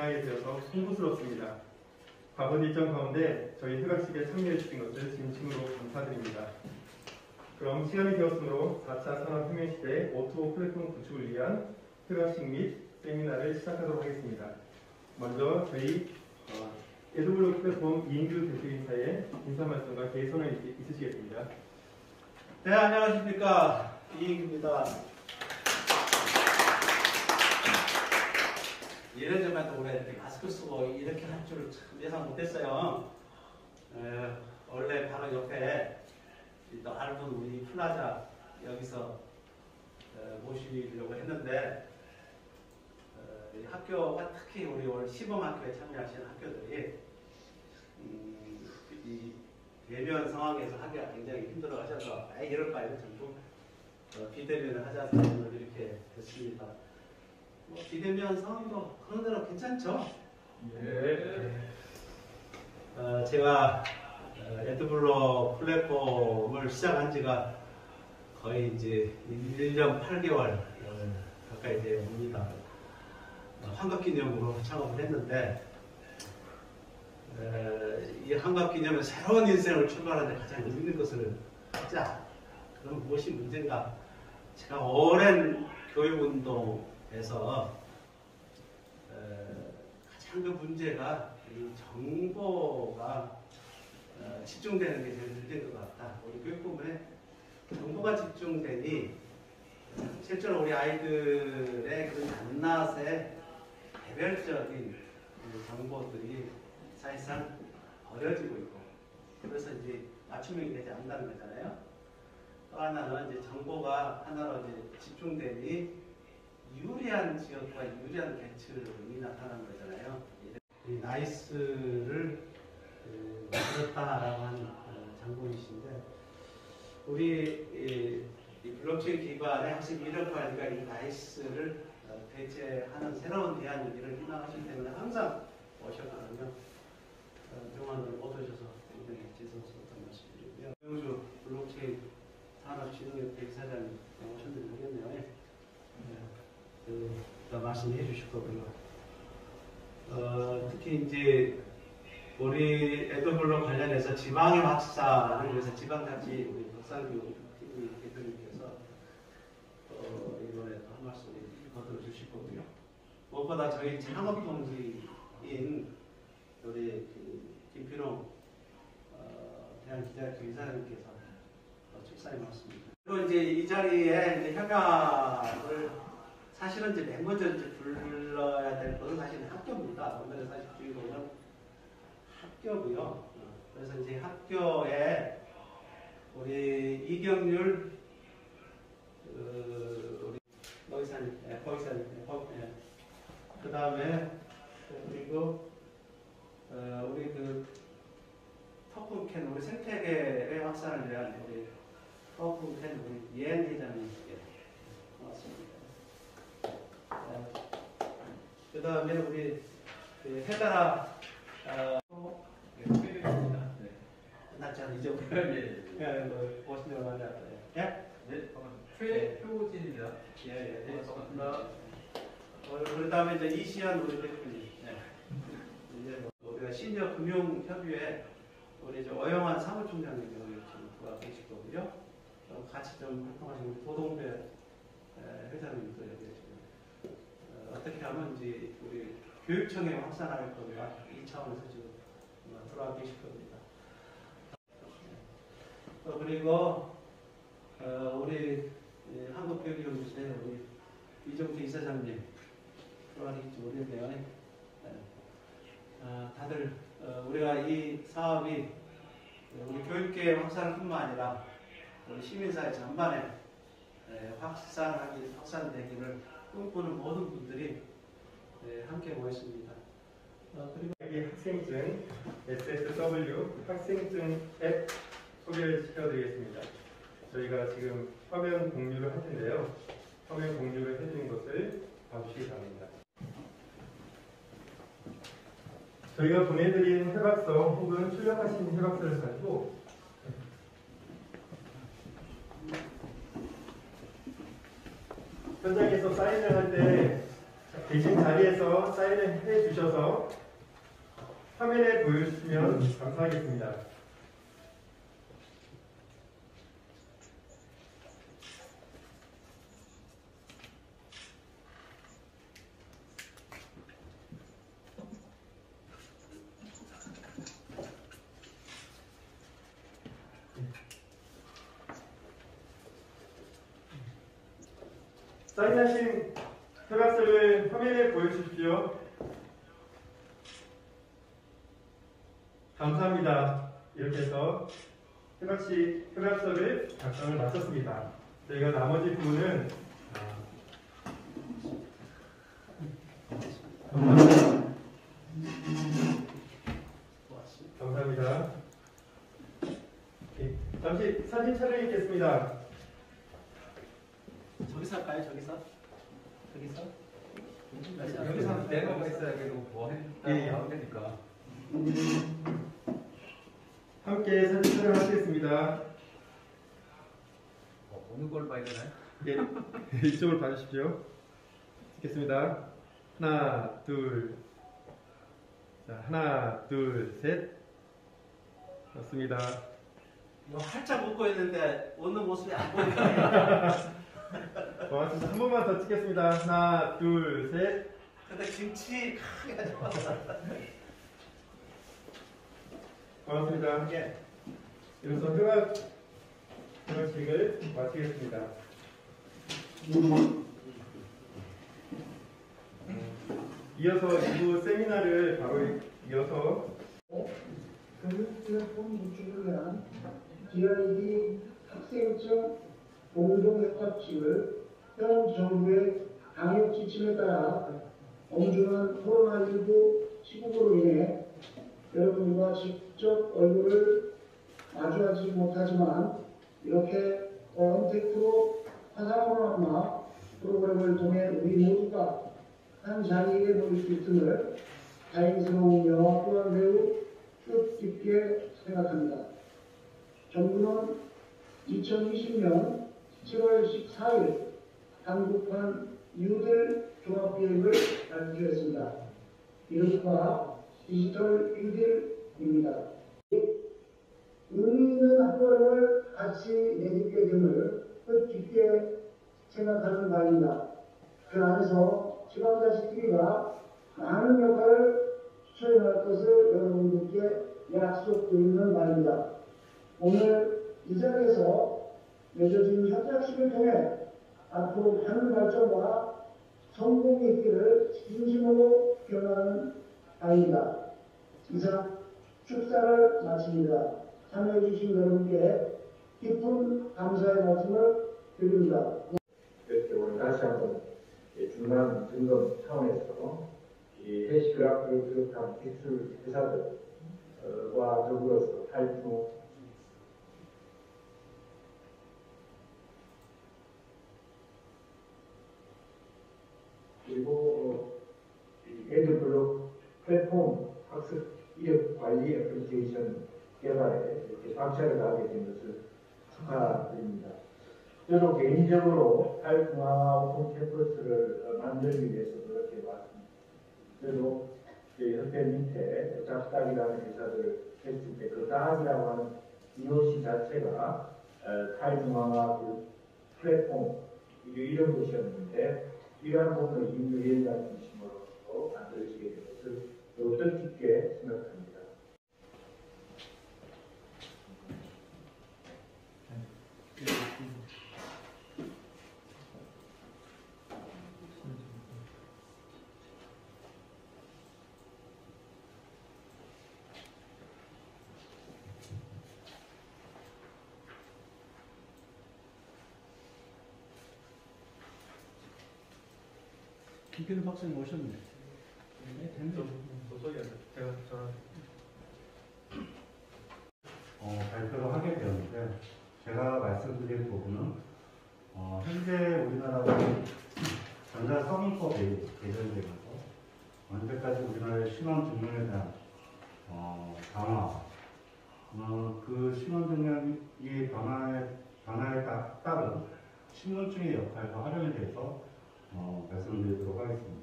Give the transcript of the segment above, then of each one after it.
진행하게 되어서 송구스럽습니다. 바쁜 일정 가운데 저희 회각식에 참여해 주신 것을 진심으로 감사드립니다. 그럼 시간이 되었으므로 4차 산업혁명 시대 O2O 플랫폼 구축을 위한 회각식 및 세미나를 시작하도록 하겠습니다. 먼저 저희 에드블록 플랫폼 이인규 대표이사의 인사 말씀과 개선을 있으시겠습니다. 네, 안녕하십니까. 이인규입니다. 예전에도 우리가 이렇게 마스크 쓰고 이렇게 할 줄을 참 예상 못했어요. 원래 바로 옆에 넓은 우리 플라자 여기서 모시려고 했는데 학교가 특히 우리 오늘 시범학교에 참여하시는 학교들이 이 대면 상황에서 하기가 굉장히 힘들어 하셔서 이럴 바에는 전부 비대면을 하자서 오늘 이렇게 됐습니다. 비대면 상황도 그런 대로 괜찮죠? 예. 제가 에드블록 플랫폼을 시작한 지가 거의 이제 1년 8개월 가까이 됩니다. 환갑기념으로 창업을 했는데 이 환갑기념은 새로운 인생을 출발하는데 가장 의미 있는 것을 하자. 그럼 무엇이 문제인가? 제가 오랜 교육운동에서 가장 그 문제가 이 정보가 집중되는 게 제일 문제인 것 같다. 우리 교육부문에 정보가 집중되니 실제로 우리 아이들의 그런 한낮의 개별적인 정보들이 사실상 버려지고 있고, 그래서 이제 맞춤형이 되지 않는다는 거잖아요. 또 하나는 이제 정보가 하나로 이제 집중되니 유리한 지역과 유리한 계층이 나타나는 거잖아요. 이 나이스를 만들었다라고 하는 장본이신데, 우리 이 블록체인 기반의 학습 이력과니까 이 나이스를 대체하는 새로운 대안이기를 희망하시기 때문에 항상 오셨거든요. 그동안을 못 오셔서 굉장히 죄송스럽다는 말씀드리고요. 명주 블록체인 산업진흥협회 이사장님 오셨는지 모르겠네요. 더 말씀해 주실 거고요. 특히 이제 우리 에드블록 관련해서 지방의 확산을 위해서 지방자치 우리 박상규 TV 대표님께서 이번에 또 한 말씀 거들어 주실 거고요. 무엇보다 저희 창업 동지인 우리 김필홍 대한기자협회 이사장님께서 축사에 맞습니다. 그리고 이제 이 자리에 이제 협약을 사실은 이제 맨 먼저 이제 불러야 될 것은 사실 학교입니다. 오늘의 사실 주인공은 학교고요. 그래서 이제 학교에 우리 이경률 우리 거기사님, 그 다음에 그리고 우리 그 터프캔 우리 생태계의 확산을 위한 우리 터프캔 우리 이엔 회장님께 고맙습니다. 그 다음에 우리 해다라 끝났잖아 이제 보시면 많이 왔어요. 예? 네, 최효진입니다. 예, 반갑습니다. 그 다음에 이제 이시안 우리 대표님. 네. 이제 우리가 시니어 금융협의회 우리 어영환 사무총장님이 지금 들어와 계실 거고요. 같이 좀 활동하시는 우리 도동배 회장님도 여기 지금 어떻게 하면 이제 우리 교육청에 확산할 건가 이 차원에서 지금 들어와 계실 겁니다. 그리고 우리 한국교육연구소의 우리 이정태 이사장님 들어와 계실지 모르겠네요. 다들 우리가 이 사업이 우리 교육계 확산을 뿐만 아니라 우리 시민사회 전반에 확산되기를 꿈꾸는 모든 분들이 함께 모였습니다. 그리고 여기 학생증 SSW 학생증 앱 소개를 시켜드리겠습니다. 저희가 지금 화면 공유를 할 텐데요. 화면 공유를 해주는 것을 봐주시기 바랍니다. 저희가 보내드린 협약서 혹은 출력하신 협약서를 가지고 현장에서 사인을 할 때 계신 자리에서 사인을 해 주셔서 화면에 보여주시면 감사하겠습니다. 사인하신 협약서를 화면에 보여주십시오. 감사합니다. 이렇게 해서 협약서를 작성을 마쳤습니다. 저희가 나머지 부분은 감사합니다. 잠시 사진 촬영했겠습니다. 저기서 할까요? 저기서? 여기서 내가 있어야 그래도 뭐 예. 하면 되니까. 함께 사진 촬영하시겠습니다. 어느 걸 봐야 되나요? 예, 이쪽을 봐주십시오. 찍겠습니다. 하나, 둘. 자, 하나, 둘, 셋. 맞습니다. 뭐 활짝 웃고 있는데 웃는 모습이 안 보이네요. 고맙습니다. 한 번만 더 찍겠습니다. 하나, 둘, 셋. 근데 김치 크게 하지 마. 고맙습니다. 예. 이로써 협약식을 마치겠습니다. 이어서 2부 세미나를 바로 이어서 플랫폼 구축을 위한 DID 학생증 공동협약식을 현 정부의 방역 지침에 따라 엄중한 코로나19 시국으로 인해 여러분과 직접 얼굴을 마주하지 못하지만 이렇게 언택트로 화상으로나마 프로그램을 통해 우리 모두가 한 자리에 모일 수 있음을 다행스러우며 또한 매우 뜻깊게 생각합니다. 정부는 2020년 7월 14일 한국판 뉴딜 종합계획을 발표했습니다. 이른바 디지털 뉴딜입니다. 의미 있는 학벌을 같이 내딛게 됨을 뜻깊게 생각하는 바입니다. 그 안에서 지방자치TV가 많은 역할을 수행할 것을 여러분들께 약속드리는 바입니다. 오늘 이 자리에서 맺어진 협약식을 통해 앞으로 많은 발전과 성공이 있기를 진심으로 기원하는 바입니다. 이상 축사를 마칩니다. 참여해주신 여러분께 깊은 감사의 말씀을 드립니다. 이렇게 오늘 다시 한번 중간 점검 차원에서 이 해시그래프를 비롯한 기술 회사들과 더불어서 탈중 그리고 에드블록 플랫폼 학습 이력 관리 애플리케이션 개발에 이렇게 박차를 가하게 된 것을 축하드립니다. 저도 개인적으로 탈중앙화 오픈 캠퍼스를 만들기 위해서 그렇게 왔습니다. 저도 협회 밑에 작딱이라는 회사를 했을 때 그 딱이라고 하는 EOC 자체가 탈중앙화 플랫폼 이런 것이었는데 이러한 부분을 임유위원장 중심으로 만들어지게 된 것을 매우 뜻깊게 생각합니다. 김필우 박사님 오셨네. 네, 됐네. 발표를 하게 되었는데 제가 말씀드릴 부분은 현재 우리나라는 전자서민법이 개정되면서 언제까지 우리나라의 신원증명에 대한 강화, 그 신원증명이 변화에 따른 신분증의 역할과 활용에 대해서 말씀드리도록 하겠습니다.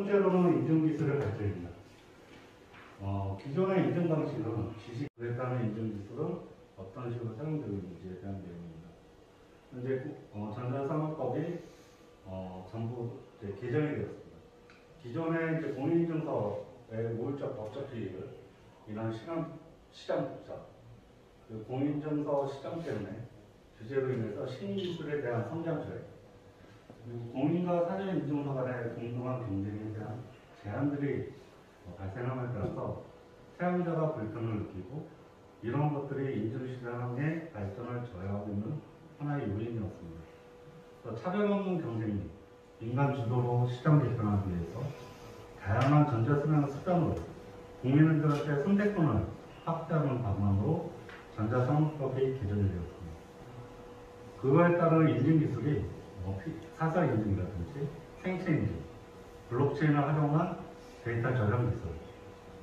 번째로는 인증기술의 발전입니다. 기존의 인증 방식은 지식에 따른 인증기술은 어떤 식으로 사용되고 있는지에 대한 내용입니다. 현재 전자상업법이 전부 이제 개정이 되었습니다. 기존의 이제 공인인증서의 우울적 법적 비율, 이런 시장 복잡, 그 공인인증서 시장 때문에 규제로 인해서 신기술에 대한 성장 저해, 그리고 공인과 사전인증서 간의 공정한 경쟁에 대한 제한들이 발생함에 따라서 사용자가 불편을 느끼고 이런 것들이 인증시장의 발전을 저해하고 있는 하나의 요인이었습니다. 차별 없는 경쟁력, 인간 주도로 시장 개편하기 위해서 다양한 전자수명 수단으로 국민들한테 선택권을 확대하는 방안으로 전자상업법이 개정이 되었습니다. 그거에 따른 인증기술이 사설 인증이라든지 생체 인증, 블록체인을 활용한 데이터 저장 기술,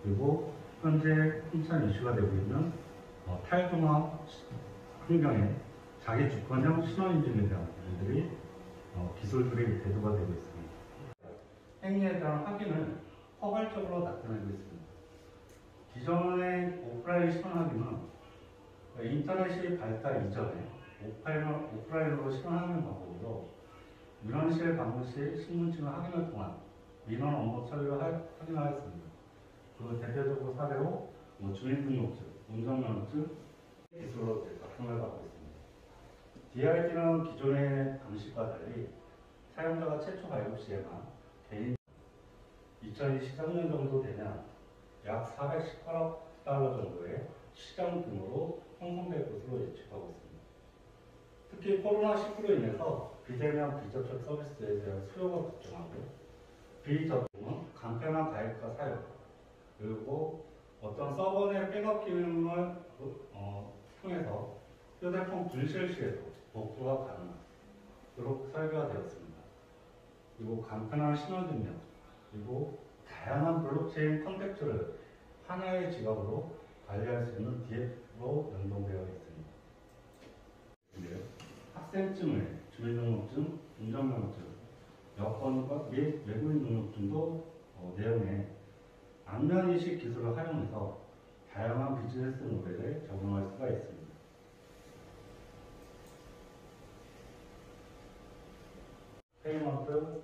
그리고 현재 한참 이슈가 되고 있는 탈중화 환경의 자기 주권형 신원인증에 대한 부분들이 기술들이 대두가 되고 있습니다. 행위에 대한 확인을 포괄적으로 나타내고 있습니다. 기존의 오프라인 신원확인은 인터넷이 발달 이전에 오프라인으로 신원하는 방법으로 민원실 방문 시 신분증을 확인을 통한 민원 업무 처리를 확인하였습니다. 그 대표적으로 사례로 주민등록증, 운전면허증 기술로 작동을 받고 있습니다. DRT는 기존의 방식과 달리 사용자가 최초 발급 시에만 개인 2023년 정도 되면 약 418억 달러 정도의 시장 규모로 형성될 것으로 예측하고 있습니다. 특히 코로나19로 인해서 비대면 비접촉 서비스에 대한 수요가 급증하고 비접촉은 간편한 가입과 사용, 그리고 어떤 서버 내 백업 기능을 통해서 휴대폰 분실 시에도 복구가 가능하도록 설계가 되었습니다. 그리고 간편한 신원증명, 그리고 다양한 블록체인 컨텐츠를 하나의 지갑으로 관리할 수 있는 DF로 연동되어 있습니다. 학생증을 주민등록증, 운전면허증, 여권과 및 외국인 등록증도 내용에 안면인식 기술을 활용해서 다양한 비즈니스 모델에 적용할 수가 있습니다. 페이먼트,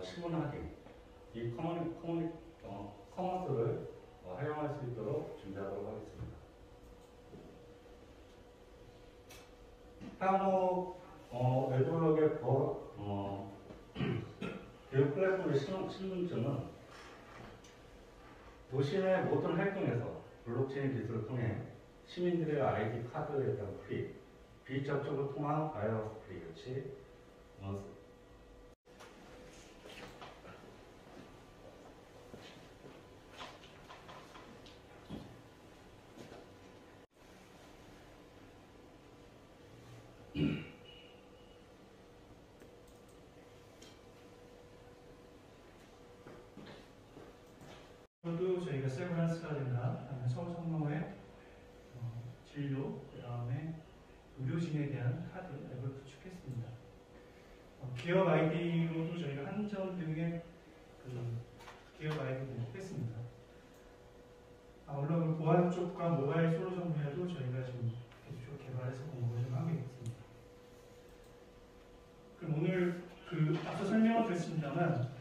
신문 확인, 이 커머스를 활용할 수 있도록 준비하도록 하겠습니다. 향후 외부역의 교육 플랫폼의 신분증은 도시의 모든 활동에서 블록체인 기술을 통해 시민들의 아이디 카드에 대한 프리, 비접촉을 통한 바이러스 프리 같이 저도 저희가 세브란스라든가 서울성모의 진료, 그 다음에 의료진에 대한 카드 앱을 구축했습니다. 기업 아이디로도 저희가 한전 등의 기업 아이디를 했습니다. 물론 보안 쪽과 모바일 솔루션 분야도 저희가 지금 계속 개발해서 공부를 좀 하게 됐습니다. 그럼 오늘 앞서 설명을 드렸습니다만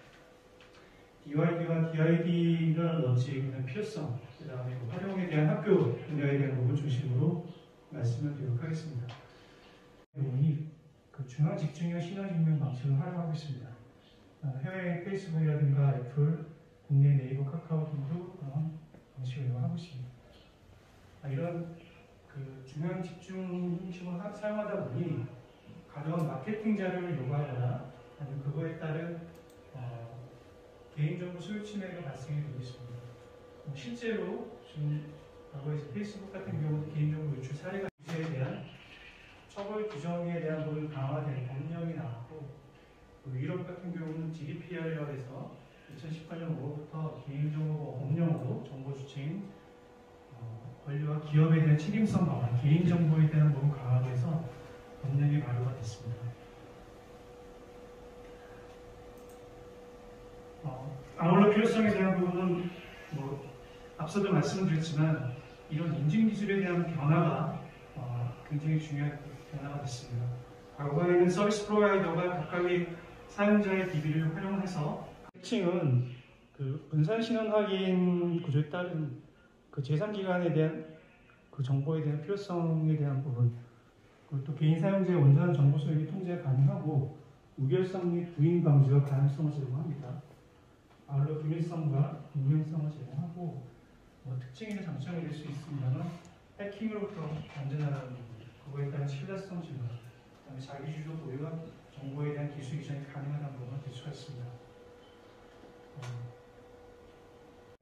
DYD와 DID가 뭔지 필요성, 그 다음에 활용에 대한 학교 분야에 대한 부분 중심으로 말씀을 드리도록 하겠습니다. 이 중앙 집중형 신원증명 방식을 활용하고 있습니다. 해외 페이스북이라든가 애플, 국내 네이버, 카카오 등도 그런 방식을 이용하고 있습니다. 이런 중앙 집중 형식을 사용하다 보니 가벼운 마케팅 자료를 요구하거나 아니면 그거에 따른 개인정보 소유 침해가 발생이 되고 있습니다. 실제로 지금 과거에 페이스북 같은 경우 개인정보 유출 사례가 유죄에 대한 처벌 규정에 대한 부분 강화된 법령이 나왔고 유럽 같은 경우는 GDPR이라고 해서 2018년 5월부터 개인정보 법령으로 정보 주체인 권리와 기업에 대한 책임성 강화, 개인정보에 대한 부분 강화로 해서 법령이 발효가 됐습니다. 아울러 필요성에 대한 부분은 뭐 앞서도 말씀드렸지만 이런 인증 기술에 대한 변화가 굉장히 중요한 변화가 됐습니다. 과거에는 서비스 프로바이더가 각각의 사용자의 DB를 활용해서 특징은 그 분산 신원 확인 구조에 따른 그 제3기관에 대한 그 정보에 대한 필요성에 대한 부분, 그리고 또 개인 사용자의 온전한 정보 소유의 통제가 가능하고 무결성 및 부인 방지와 가능성을 제공합니다. 아울러 기밀성과 익명성을 제공하고 특징이나 장점이 될 수 있습니다만 해킹으로부터 안전하다는 부분, 그거에 따른 신뢰성 증가, 그다음에 자기주도 보유와 정보에 대한 기술 이전이 가능하다는 부분을 들 수가 있습니다.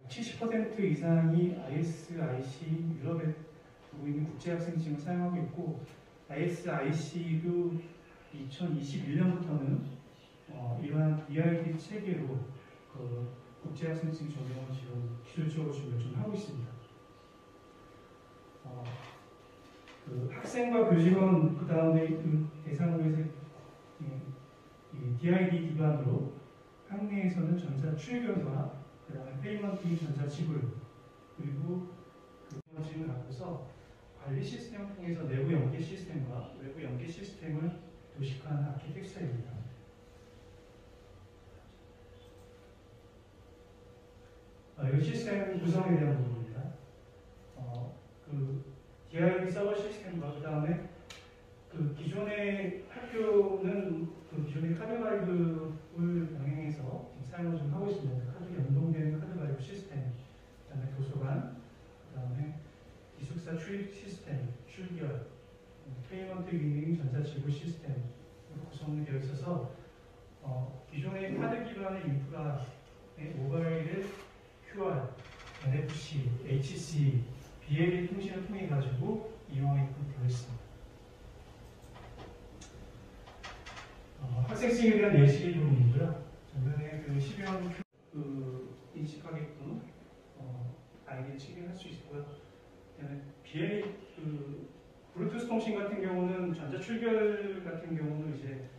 70% 이상이 ISIC 유럽에 두고 있는 국제학생증을 사용하고 있고 ISIC도 2021년부터는 이러한 EID 체계로 그 국제학생증 적용을 지금 기술적으로 지금 요청하고 있습니다. 그 학생과 교직원 그 다음에 그 대상으로 해서 이 DID 기반으로 학내에서는 전자 출결과 그 다음에 페이먼트 및 전자 지불 그리고 그 방식을 갖고서 관리 시스템을 통해서 내부 연계 시스템과 외부 연계 시스템을 도식화하는 아키텍처입니다. 이 시스템 구성에 대한 부분입니다. 그 DID 서버 시스템과 그 다음에 그 기존의 학교는 그 기존의 카드 발급을 병행해서 사용을 좀 하고 있습니다. 카드 연동되는 카드 발급 시스템, 그 다음에 도서관, 그 다음에 기숙사 출입 시스템, 출결, 페이먼트 기능 전자 지불 시스템으로 구성이 되어 있어서 기존의 카드 기반의 인프라의 모바일의 QR, NFC, HC, BLE 통신을 통해 가지고 이용하게끔 되어 있습니다. 학생증에 대한 예시 부분이고요. 전면에 그 12형 인식하게끔 아이디를 체결할 수 있고요. 그다음에 BLE 블루투스 통신 같은 경우는 전자 출결 같은 경우는 이제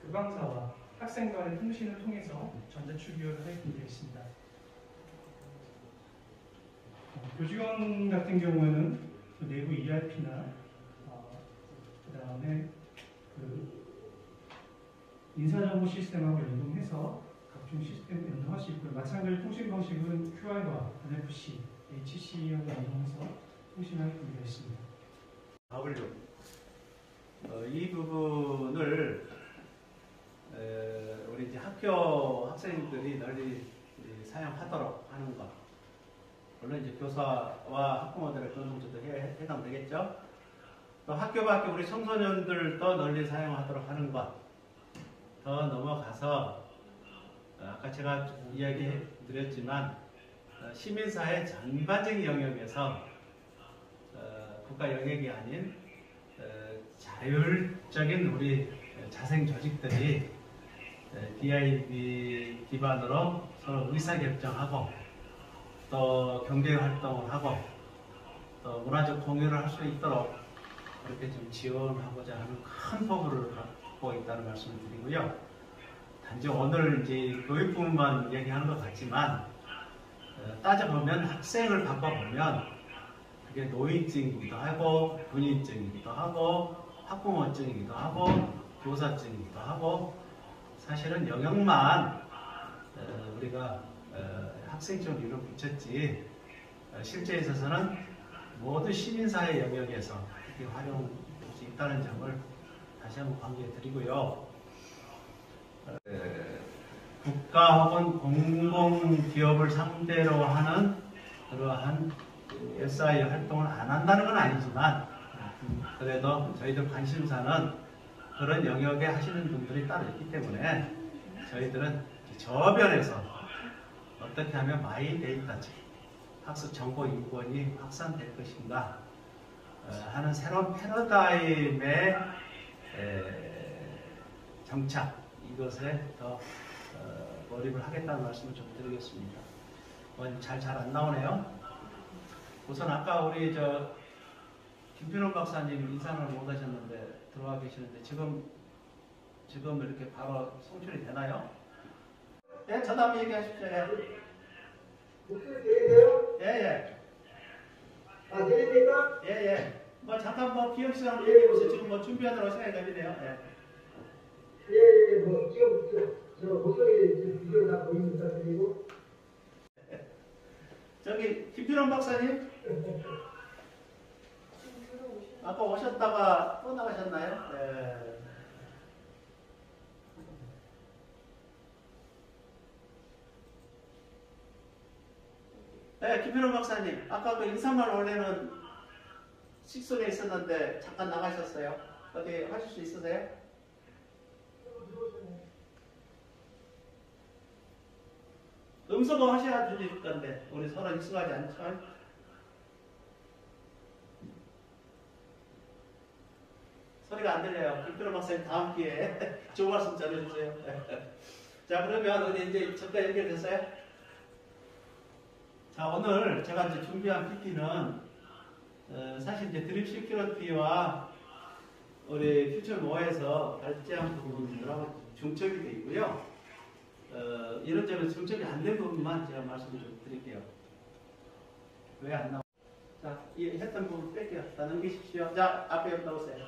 교강사와 학생 간의 통신을 통해서 전자 출결을 하게끔 되어 있습니다. 교직원 같은 경우에는 그 내부 ERP나 그 다음에 그 인사정보 시스템하고 연동해서 각종 시스템을 연동할 수 있고요. 마찬가지로 통신 방식은 QR과 NFC, HC하고 연동해서 통신하게 되어 있습니다. 이 부분을 우리 이제 학교 학생들이 널리 사용하도록 하는 것. 물론 이제 교사와 학부모들의 그런 문제도 해당되겠죠. 또 학교 밖에 우리 청소년들도 널리 사용하도록 하는 것. 더 넘어가서 아까 제가 이야기 드렸지만 시민사회 전반적인 영역에서 국가 영역이 아닌 자율적인 우리 자생 조직들이 DID 기반으로 서로 의사결정하고 또 경제활동을 하고 또 문화적 공유를 할 수 있도록 그렇게 좀 지원하고자 하는 큰 포부를 갖고 있다는 말씀을 드리고요. 단지 오늘 이제 교육 부분만 얘기하는 것 같지만 따져보면 학생을 바꿔보면 그게 노인증이기도 하고 군인증이기도 하고 학부모증이기도 하고 교사증이기도 하고 사실은 영역만 우리가 학생증을 이루 붙였지 실제에 있어서는 모두 시민사회 영역에서 이렇게 활용할 수 있다는 점을 다시 한번 강조해 드리고요. 국가 혹은 공공기업을 상대로 하는 그러한 SI 활동을 안 한다는 건 아니지만 그래도 저희들 관심사는 그런 영역에 하시는 분들이 따로 있기 때문에 저희들은 저변에서 어떻게 하면 마이 데이터지 학습 정보 인권이 확산될 것인가 하는 새로운 패러다임의 정착 이것에 더 몰입을 하겠다는 말씀을 좀 드리겠습니다. 잘 안 나오네요. 우선 아까 우리 김필원 박사님 인사를 못 하셨는데 들어와 계시는데 지금 이렇게 바로 송출이 되나요? 예, 저도 한번 얘기하십시오. 예. 목소리 들리세요? 예, 예. 아, 들립니까? 예, 예. 뭐 잠깐 뭐 비영 씨랑 한번 얘기해보세요. 지금 뭐 준비하느라고 시간이 걸리네요. 예. 예, 뭐, 지금, 저 목소리, 비디오 다 보입니다. 그리고. 저기 김필원 박사님 아까 오셨다가 또 나가셨나요? 네. 네, 김필원 박사님 아까 그 인사말 원래는 식소리에 있었는데 잠깐 나가셨어요. 어디 하실 수 있으세요? 음소거 하셔야 될 건데 우리 서로 익숙하지 않죠? 소리가 안 들려요. 김필원 박사님 다음 기회에 좋은 말씀 전해주세요. 자, 그러면 우리 이제 잠깐 연결됐어요? 자, 오늘 제가 이제 준비한 PP는 사실 이제 드립 시큐리티와 우리 퓨처 모어에서 발제한 부분들하고 중첩이 되어 있고요. 이런 점에서 중첩이 안 된 부분만 제가 말씀을 좀 드릴게요. 왜 안 나와? 자, 이 했던 부분 뺄게요. 자, 넘기십시오. 자, 앞에 나오세요.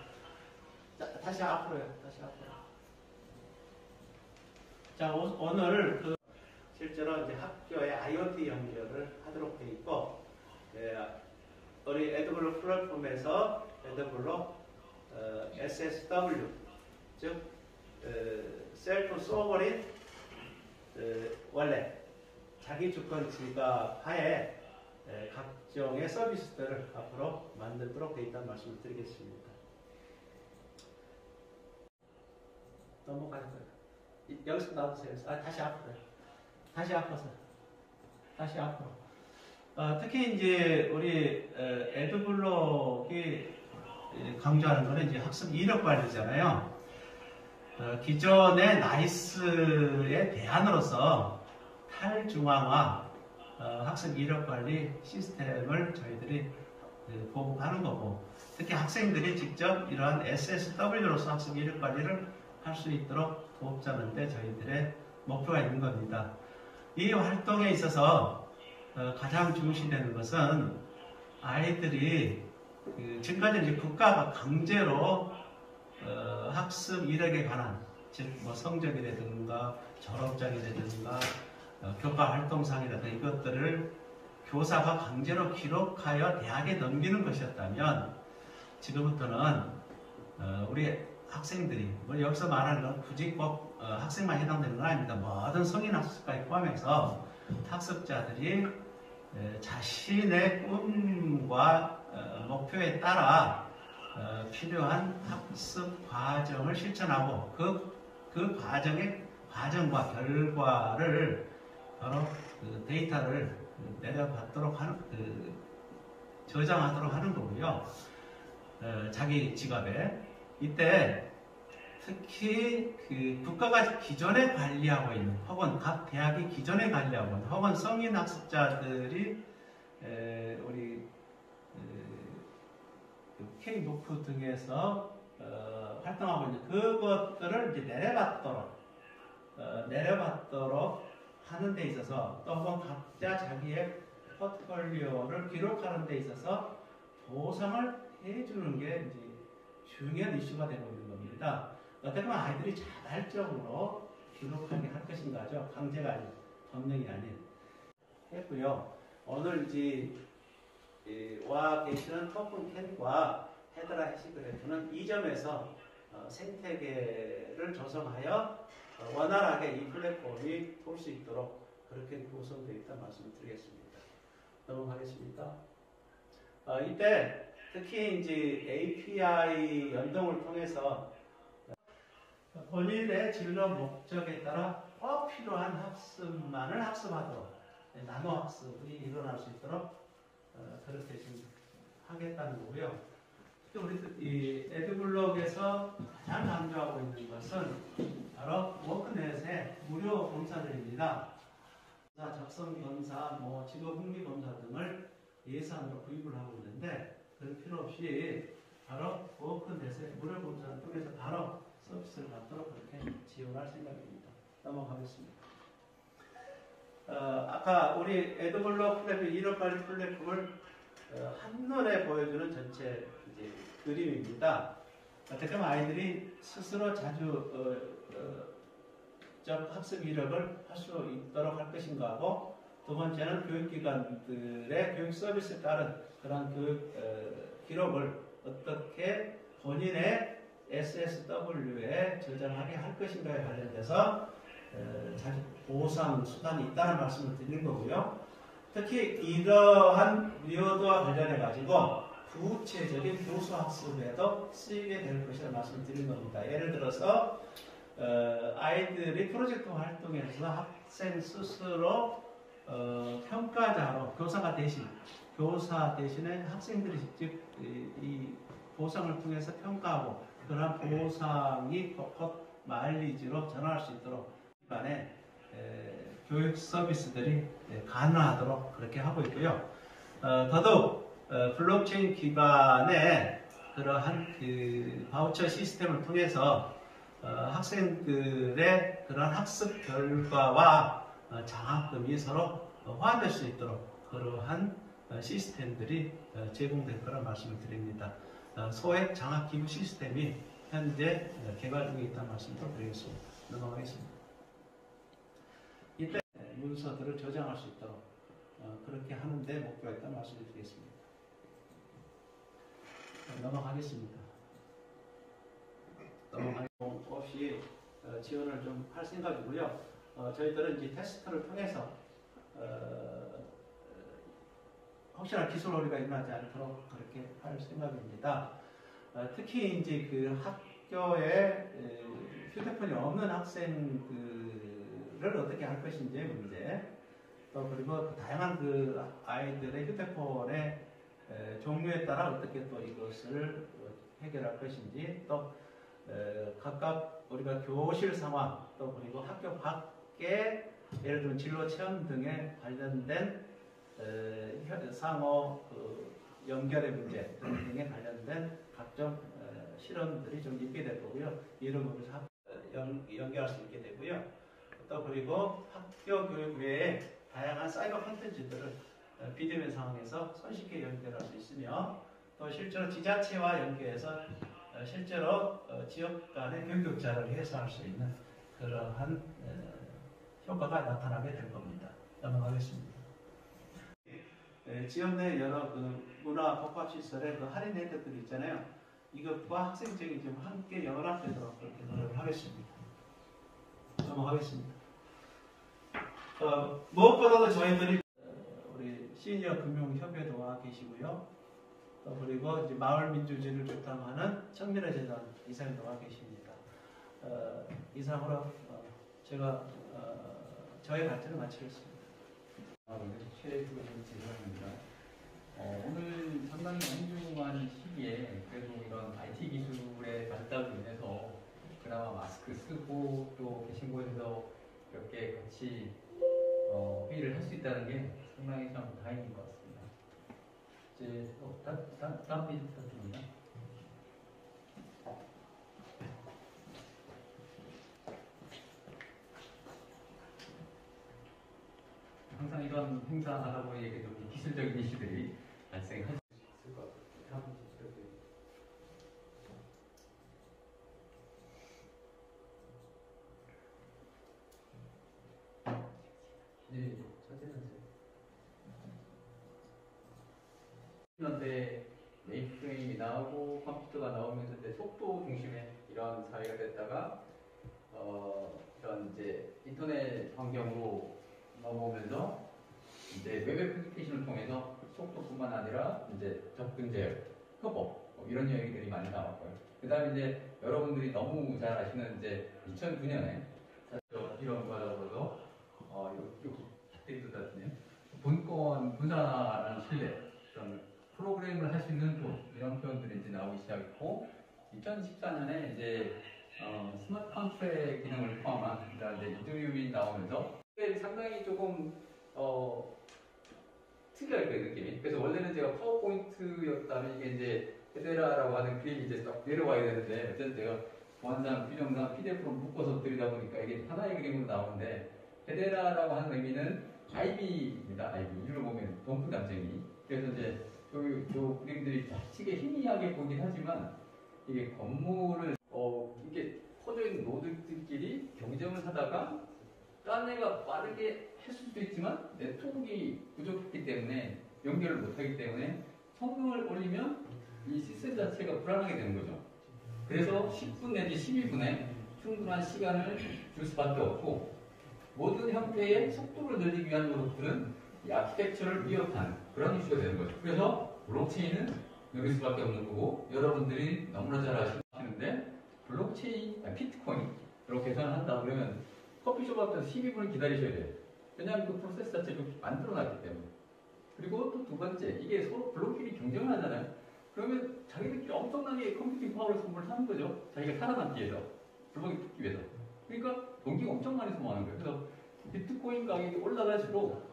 자, 다시 앞으로요. 다시 앞으로. 자, 오늘 그 실제로 이제 학교에 IoT 연결을 하도록 되어 있고, 우리 에드블록 플랫폼에서 에드블록 SSW, 즉 셀프 소버린 원래 자기 주권 지갑 하에 각종의 서비스들을 앞으로 만들도록 되어 있다는 말씀을 드리겠습니다. 넘어갈 거예요. 여기서 나오세요. 아, 다시 앞으로요. 다시 앞으로. 다시 앞으로. 특히 이제 우리 에드블록이 강조하는 거는 이제 학습 이력 관리잖아요. 기존의 나이스의 대안으로서 탈중앙화 학습 이력 관리 시스템을 저희들이 보급하는 거고, 특히 학생들이 직접 이러한 SSW로서 학습 이력 관리를 할 수 있도록 도움자는데 저희들의 목표가 있는 겁니다. 이 활동에 있어서 가장 중시되는 것은 아이들이 지금까지 국가가 강제로 학습 이력에 관한, 즉 뭐 성적이라든가 졸업장이라든가 교과 활동상이라든가 이것들을 교사가 강제로 기록하여 대학에 넘기는 것이었다면, 지금부터는 우리 학생들이, 뭐 여기서 말하는 건 굳이 꼭 학생만 해당되는 건 아닙니다. 모든 성인 학습까지 포함해서 학습자들이 자신의 꿈과 목표에 따라 필요한 학습 과정을 실천하고 그 과정과 결과를 바로 그 데이터를 내려받도록 하는, 저장하도록 하는 거고요. 자기 지갑에. 이때 특히 그 국가가 기존에 관리하고 있는, 혹은 각 대학이 기존에 관리하고 있는, 혹은 성인 학습자들이 우리 K무프 등에서 활동하고 있는 그것들을 이제 내려받도록 하는 데 있어서, 또 혹은 각자 자기의 포트폴리오를 기록하는 데 있어서 보상을 해주는 게 이제 중요한 이슈가 되고 있는 겁니다. 어떻게 보면 아이들이 자발적으로 기록하게 할 것인가죠. 강제가 아닌, 법령이 아닌. 했고요. 오늘 이제 와 계시는 토큰 캔과 헤드라 해시그래프는 이 점에서 생태계를 조성하여 원활하게 이 플랫폼이 돌 수 있도록 그렇게 구성되어 있다는 말씀을 드리겠습니다. 넘어가겠습니다. 이때 특히 이제 API 연동을 통해서 본인의 진로 목적에 따라 꼭 필요한 학습만을 학습하도록, 나노 학습이 일어날 수 있도록 그렇게 지금 하겠다는 거고요. 특히 우리 이 에드블록에서 가장 강조하고 있는 것은 바로 워크넷의 무료 검사들입니다. 작성 검사, 뭐 직업 흥미 검사 등을 예산으로 구입을 하고 있는데, 그럴 필요 없이 바로 워크넷의 무료 검사를 통해서 바로 서비스를 받도록 그렇게 지원할 생각입니다. 넘어가겠습니다. 아까 우리 에드블럭 플랫폼 1억 관리 플랫폼을 한눈에 보여주는 전체 이제 그림입니다. 어떻게 보면 아이들이 스스로 자주 학습 이력을 할 수 있도록 할 것인가 하고, 두 번째는 교육기관들의 교육 서비스에 따른 그런 교육 기록을 어떻게 본인의 SSW에 저장하게 할 것인가에 관련돼서 자주 보상 수단이 있다는 말씀을 드리는 거고요. 특히 이러한 리워드와 관련해 가지고 구체적인 교수 학습에도 쓰이게 될 것이라는 말씀을 드리는 겁니다. 예를 들어서 아이들이 프로젝트 활동에서 학생 스스로 평가자로 교사 대신에 학생들이 직접 이 보상을 통해서 평가하고, 그러한 보상이 곧 마일리지로 전환할 수 있도록 기반의 교육 서비스들이 가능하도록 그렇게 하고 있고요. 더더욱 블록체인 기반의 그러한 그 바우처 시스템을 통해서 학생들의 그런 학습 결과와 장학금이 서로 호환될 수 있도록 그러한 시스템들이 제공될 거라 말씀을 드립니다. 소액 장학 기부 시스템이 현재 개발 중에 있다는 말씀도 드리겠습니다. 넘어가겠습니다. 이때 문서들을 저장할 수 있도록 그렇게 하는 데 목표가 있다는 말씀을 드리겠습니다. 넘어가겠습니다. 없이 지원을 좀 할 생각이고요. 저희들은 이제 테스트를 통해서 혹시나 기술 오류가 일어나지 않도록 그렇게 할 생각입니다. 특히 이제 그 학교에 휴대폰이 없는 학생들을 어떻게 할 것인지 문제, 또 그리고 다양한 그 아이들의 휴대폰의 종류에 따라 어떻게 또 이것을 해결할 것인지, 또 각각 우리가 교실 상황, 또 그리고 학교 밖에 예를 들면 진로 체험 등에 관련된 상호 연결의 문제 등에 관련된 각종 실험들이 좀 있게 될 거고요. 이를 보면서 연결할 수 있게 되고요. 또 그리고 학교 교육 외에 다양한 사이버 콘텐츠들을 비대면 상황에서 손쉽게 연결할 수 있으며, 또 실제로 지자체와 연계해서 실제로 지역 간의 교육 격차를 해소할 수 있는 그러한 효과가 나타나게 될 겁니다. 넘어가겠습니다. 지역 내 여러 그 문화 복합시설의 그 할인 혜택들이 있잖아요. 이것과 학생증이 좀 함께 연합되도록 그렇게 노력을 하겠습니다. 넘어가겠습니다. 무엇보다도 저희들이 우리 시니어 금융협회도 와 계시고요. 또 그리고 이제 마을 민주주의를 주tam하는 청년의 재단 이사님도 와 계십니다. 이상으로 제가 저의 발제를 마치겠습니다. 최고님 죄송합니다. 오늘 상당히 엉중한 시기에 그래도 이런 IT 기술의 발달로 인해서 그나마 마스크 쓰고 또 계신 곳에서 이렇게 같이 회의를 할 수 있다는 게 상당히 참 다행인 것 같습니다. 이제 다음 페이지 부탁드립니다. 항상 이런 행사 하다 보니 이렇게 좀 기술적인 이슈들이 발생할 수 있을 것 같아요. 네, 그런데 메인프레임이 나오고 컴퓨터가 나오면서 이제 속도 중심의 이런 사회가 됐다가 이런 이제 인터넷 환경으로 넘어오면서 이제 웹 애플리케이션을 통해서 속도뿐만 아니라 이제 접근 제어, 협업 이런 얘기들이 많이 나왔고요. 그다음에 이제 여러분들이 너무 잘 아시는 이제 2009년에 이런과 더불어서 요 같은데요. 본권 분산화라는 신뢰, 그런 프로그램을 할 수 있는 돈 이런 표현들이 이제 나오기 시작했고, 2014년에 이제 스마트 컨트랙 기능을 포함한 이제 이더리움이 나오면서 상당히 조금 특이할 거예요, 느낌이. 그래서 원래는 제가 파워포인트였다면 이게 이제 헤데라라고 하는 그림이 이제 딱 내려와야 되는데, 어쨌든 제가 보안상 규정상 PDF로 묶어서 드리다 보니까 이게 하나의 그림으로 나오는데, 헤데라라고 하는 의미는 IB입니다. IB. 이걸 보면 동풍 담쟁이. 그래서 이제 요 그림들이 좌측에 희미하게 보긴 하지만 이게 건물을 이게 퍼져 있는 노드들끼리 경쟁을 하다가 딴 애가 빠르게 했을 수도 있지만 네트워크가 부족했기 때문에 연결을 못하기 때문에 성능을 올리면 이 시스템 자체가 불안하게 되는 거죠. 그래서 10분 내지 12분에 충분한 시간을 줄 수밖에 없고 모든 형태의 속도를 늘리기 위한 노력들은 이 아키텍처를 위협하는 그런 이슈가 되는 거죠. 그래서 블록체인은 여길 수밖에 없는 거고 여러분들이 너무나 잘 아시는데 블록체인, 비트코인 이렇게 계산을 한다 그러면 커피숍 앞에서 12분을 기다리셔야 돼요. 왜냐하면 그 프로세스 자체를 만들어 놨기 때문에. 그리고 또 두 번째, 이게 서로 블록끼리 경쟁을 하잖아요. 그러면 자기들끼리 엄청나게 컴퓨팅 파워를 소모하는 거죠. 자기가 살아남기 위해서. 블록이 붙기 위해서. 그러니까 동기가 엄청 많이 소모하는 거예요. 그래서 비트코인 가격이 올라갈수록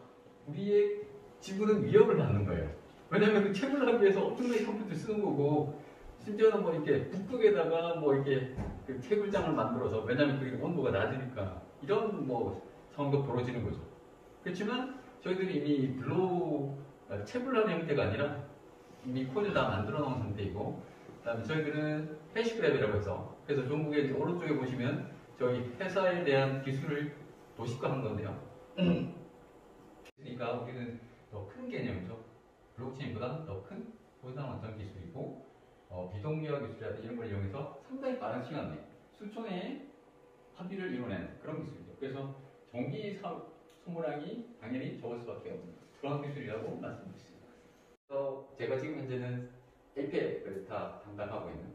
우리의 지구는 위협을 받는 거예요. 왜냐하면 그 채굴을 하기 위해서 엄청나게 컴퓨터를 쓰는 거고 심지어는 뭐 이렇게 북극에다가 뭐 이렇게 그 채굴장을 만들어서 왜냐하면 그게 온도가 낮으니까 이런 뭐 상황도 벌어지는 거죠. 그렇지만 저희들이 이미 채굴하는 형태가 아니라 이미 코드를 다 만들어 놓은 상태이고 그다음에 저희들은 해시그랩이라고 해서 그래서 종국의 이제 오른쪽에 보시면 저희 회사에 대한 기술을 도식화한 건데요. 그러니까 우리는 더 큰 개념이죠. 블록체인보다 더 큰 보상 완성 기술이고 비동기화 기술이라든지 이런 걸 이용해서 상당히 빠른 시간 내에 수천의 합의를 이뤄내는 그런 기술이죠. 그래서 전기 소모량이 당연히 적을 수밖에 없는 그런 기술이라고 말씀드렸습니다. 그래서 제가 지금 현재는 APEC을 다 담당하고 있는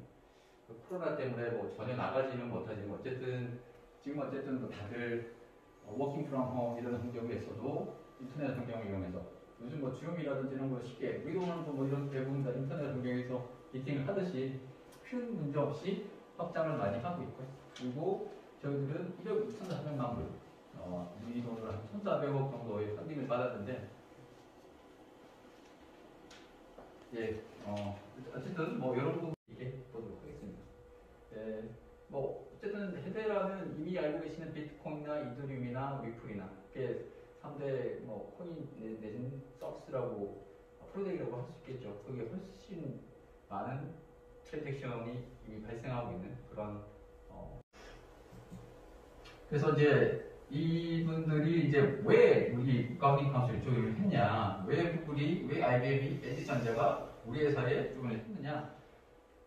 코로나 때문에 뭐 전혀 나가지는 못하지만 지금 어쨌든 뭐 다들 워킹 프롬 홈 이런 환경에서도 인터넷 환경을 이용해서 요즘 뭐 줌이라든지 이런 거 쉽게 위로만 뭐 이런 대부분 다 인터넷 환경에서 미팅을 하듯이 큰 문제 없이 확장을 많이 하고 있고요. 그리고 저희들은 1억 2,400만 불 우리 돈으로 한 1,400억 정도의 펀딩을 받았는데 예, 어쨌든 뭐 여러 부분 얘기해 보도록 하겠습니다. 뭐 어쨌든 헤데라는 이미 알고 계시는 비트코인이나 이더리움이나 리플이나 그게 3대 뭐 코인 내지는 서비스라고 프로젝트라고 할 수 있겠죠. 그게 훨씬 많은 트랜잭션이 이미 발생하고 있는 그런 그래서 이제 이분들이 이제 왜 우리 국가은행 카운슬이 조율을 했냐, 왜 IBM이 LG전자가 우리 회사에 조언을 했느냐,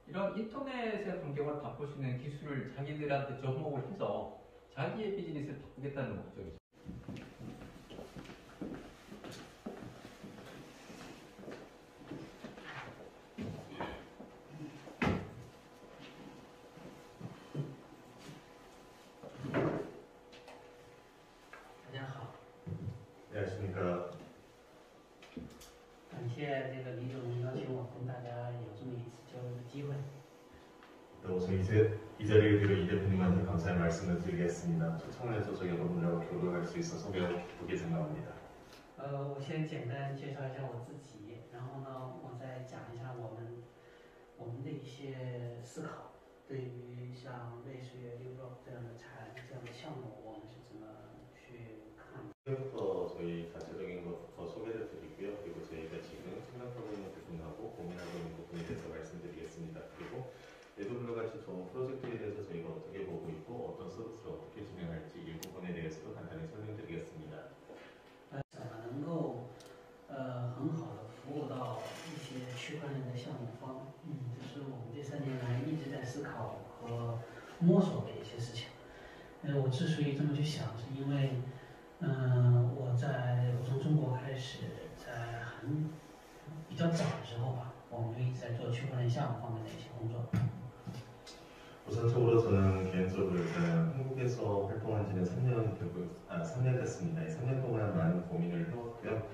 이런 인터넷의 환경을 바꿀 수 있는 기술을 자기들한테 접목을 해서 자기의 비즈니스를 바꾸겠다는 목적이죠. 안녕하십니까. 感谢这个李总邀请我跟大家有这么一次交流的机会。 우선 이 자리를 빌어 이 대표님한테 감사의 말씀을 드리겠습니다. 청년에서 저희 여러분들하고 교류할 수 있어서 매우 기쁘게 생각합니다. 我先简单介绍一下我自己，然后呢，我再讲一下我们的一些思考，对于像类似于 Liblock 这样的项目，我们是怎么去看的。 지금부터 저희 자체적인 것부터 소개를 드리고요. 그리고 저희가 지금 생각하고 있는 부분하고 고민하고 있는 부분에 대해서 말씀드리겠습니다. 그리고 에도블로 같이 좋은 프로젝트에 대해서 저희가 어떻게 보고 있고 어떤 서비스를 어떻게 진행할지 이 부분에 대해서도 간단히 설명드리겠습니다. 怎么能够很好的服务到一些区块链的项目方？这是我们这3年来一直在思考和摸索的一些事情。我之所以这么去想，是因为我从中国开始，在比较早的时候吧，我们就一直在做区块链项目方面的一些工作。 우선적으로 저는 개인적으로 일단 한국에서 활동한 지는 3년 됐습니다. 3년 동안 많은 고민을 해왔고요.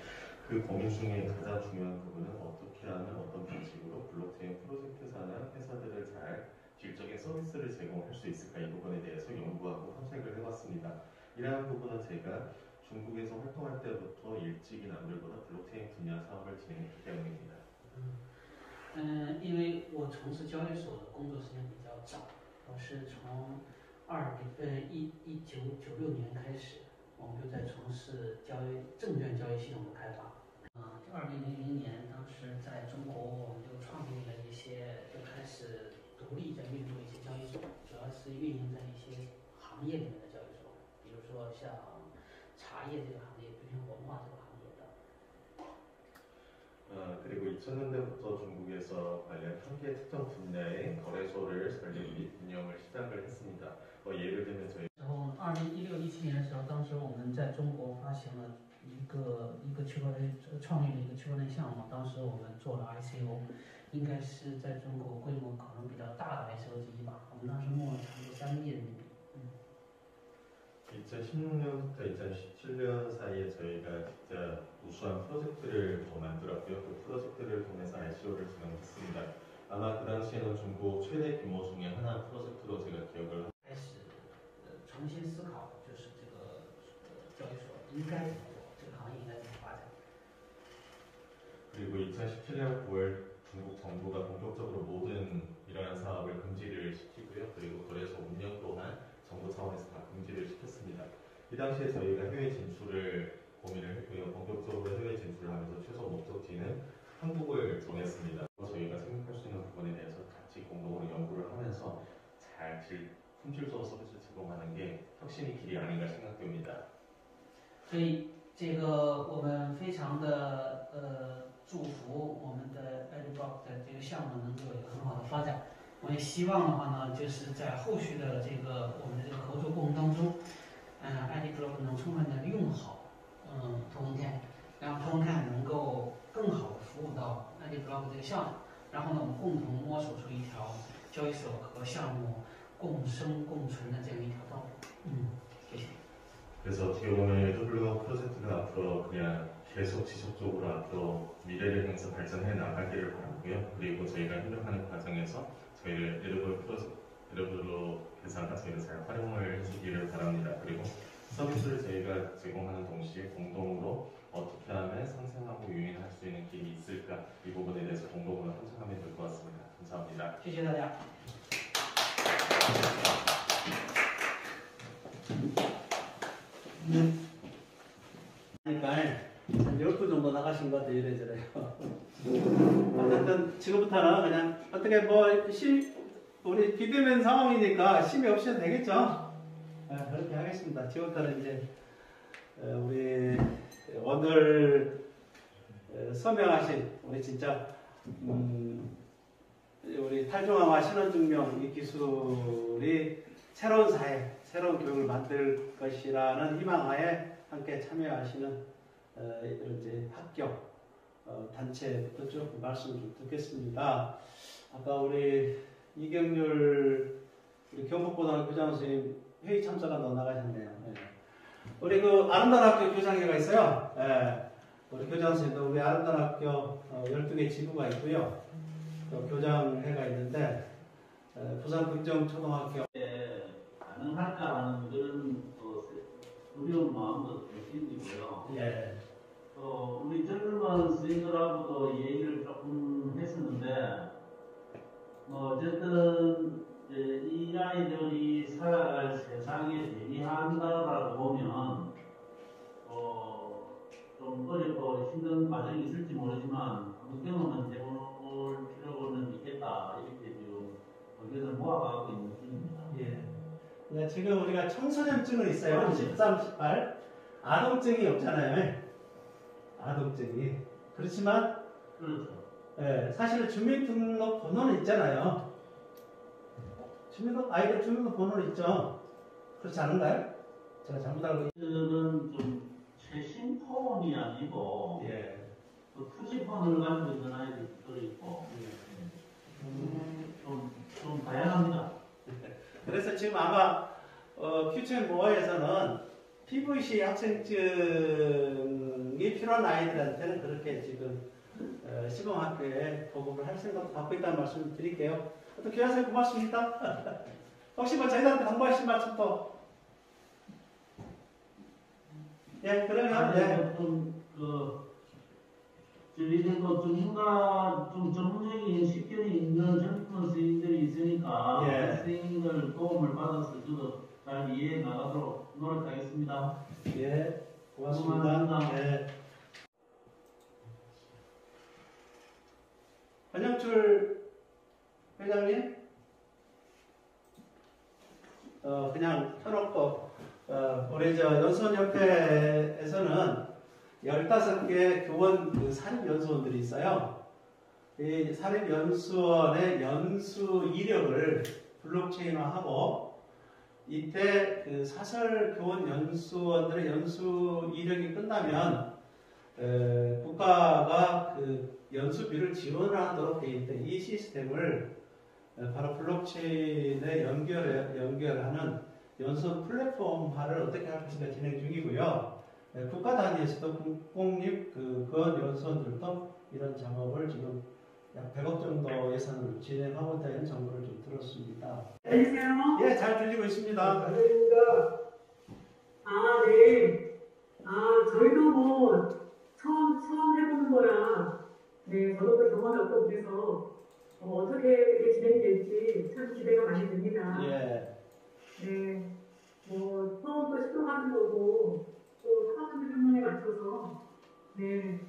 그 고민 중에 가장 중요한 부분은 어떻게 하면 어떤 방식으로 블록체인 프로젝트사나 회사들을 잘 질적인 서비스를 제공할 수 있을까 이 부분에 대해서 연구하고 탐색을 해왔습니다. 이러한 부분은 제가 중국에서 활동할 때부터 일찍이 남들보다 블록체인 분야 사업을 진행했기 때문입니다. 因为我从事交易所的工作时间比较早，我是从1996年开始，我们就在从事证券交易系统的开发。2000年，当时在中国我们就创立了一些，就开始独立在运作一些交易所，主要是运营在一些行业里面的交易所，比如说像茶叶这个行业，比如文化这个行业的。 그리고 2000년대부터 중국에서 관련 한개 특정 분야의 거래소를 설립 및 운영을 시작을 했습니다. 예를 들면 저희 然后2016、17年的时候，当时我们在中国发行了一个区块链，创立了一个区块链项目。当时我们做了 ICO， 应该是在中国规模可能比较大的 ICO 之一吧。我们当时募了差不多3亿人民币。 2016년부터 2017년 사이에 저희가 진짜 우수한 프로젝트를 만들었고요. 그 프로젝트를 통해서 ICO를 진행했습니다. 아마 그 당시에는 중국 최대 규모 중에 하나 프로젝트로 제가 기억을 합니다. 开始重新思考，就是这个交易所应该怎么做，这个行业应该怎么发展。 그리고 2017년 9월 중국 정부가 본격적으로 모든 이러한 사업을 금지를 시키고요. 그리고 거래소 운영 또한 정부 차원에서 다 금지를 시켰습니다. 이 당시에 저희가 해외 진출을 고민을 했고요. 본격적으로 해외 진출을 하면서 최소 목적지는 한국을 정했습니다. 저희가 생각할 수 있는 부분에 대해서 같이 공동으로 연구를 하면서 잘 품질적으로 서비스를 제공하는 게 혁신의 길이 아닌가 생각됩니다. 所以这个我们非常的祝福我们的 AdiBlock 的这个项目能够有很好的发展。我也希望的话呢，就是在后续的这个我们的这个合作过程当中，AdiBlock 能充分的用好Tokencan，让Tokencan能够更好的服务到 AdiBlock 这个项目。然后呢，我们共同摸索出一条交易所和项目共生共存的这样一条道路。谢谢。 그래서 어떻게 보면 AWS 프로젝트가 앞으로 그냥 계속 지속적으로 앞으로 미래를 향해서 발전해 나가기를 바라고요. 그리고 저희가 협력하는 과정에서 저희를 AWS 회사가 저희를 잘 활용을 해주기를 바랍니다. 그리고 서비스를 저희가 제공하는 동시에 공동으로 어떻게 하면 상생하고 유인할 수 있는 길이 있을까 이 부분에 대해서 공동으로 함정하면 될 것 같습니다. 감사합니다. 谢谢大家。 그러니까 한 10분 정도 나가신 것 같아요. 이래저래요. 어쨌든 지금부터는 그냥 어떻게 우리 비대면 상황이니까 심의 없이도 되겠죠? 그렇게 하겠습니다. 지금부터는 이제 우리 오늘 서명하신 우리 진짜 우리 탈중앙화 신원증명 이 기술이 새로운 사회, 새로운 교육을 만들 것이라는 희망하에 함께 참여하시는 이런 이제 학교 단체부터 좀 말씀 좀 듣겠습니다. 아까 우리 이경률 우리 경북고등학교 교장 선생님 회의 참석한 너 나가셨네요. 네. 우리 그 아름다운 학교 교장회가 있어요. 네. 우리 교장 선생님도 우리 아름다운 학교 12개 지부가 있고요. 또 교장회가 있는데 부산 긍정초등학교 가능할까라는 그런 두려운 마음도 생기고요. 예. 또 우리 젊은 스님들하고도 얘기를 조금 했었는데 어쨌든 이 아이들이 살아갈 세상에 대비한다라고 보면 좀 어렵고 힘든 과정이 있을지 모르지만 한번 경험은 해볼 필요는 있겠다 이렇게 지금 의견을 모아가고 있는 중입니다. 예. 네, 지금 우리가 청소년증은 있어요. 13, 18. 아동증이 없잖아요. 아동증이. 그렇지만, 그렇죠. 예, 사실은 주민등록 번호는 있잖아요. 아이들 주민등록 번호는 있죠. 그렇지 않은가요? 제가 잘못 알고 있... 는 좀 최신 폰이 아니고, 예. 그 투지폰을 가지고 있는 아이들도 있고, 좀 다양합니다. 그래서 지금 아마 퓨처앤모어에서는 PVC 학생증이 필요한 아이들한테는 그렇게 지금 시범학교에 보급을 할 생각도 갖고 있다는 말씀을 드릴게요. 또 교장선생님 고맙습니다. 혹시 뭐 저희한테 당부하실 말씀 또? 예, 그러면 예. 저희들도 전문가 좀 전문적인 식견이 있는 젊은 선생님들이 있으니까 예. 선생님들 도움을 받아서 저도 잘 이해해 나가도록 노력하겠습니다. 예, 고맙습니다. 고맙습니다. 예. 권영출 회장님, 그냥 켜놓고, 우리 연수원협회에서는 15개 교원 사립연수원들이 있어요. 이 사립연수원의 연수 이력을 블록체인화하고, 이때 사설 교원 연수원들의 연수 이력이 끝나면, 국가가 연수비를 지원하도록 되어 있던 이 시스템을 바로 블록체인에 연결하는 연수원 플랫폼화를 어떻게 할 것인가 진행 중이고요. 국가 단위에서도 공립 교원 연수원들도 이런 작업을 지금 약 100억 정도 예산을 진행하고 있다는 정보를 좀 들었습니다. 안녕하세요. 예, 잘 들리고 있습니다. 안녕입니다. 아, 네. 저희도 뭐 처음 해보는 거라, 네, 저도 그 경험이 없고 그래서 어떻게 이렇게 진행이 될지 참 기대가 많이 됩니다. 예. 네, 뭐 처음부터 시도하는 거고 또 사람들 상황에 맞춰서 네,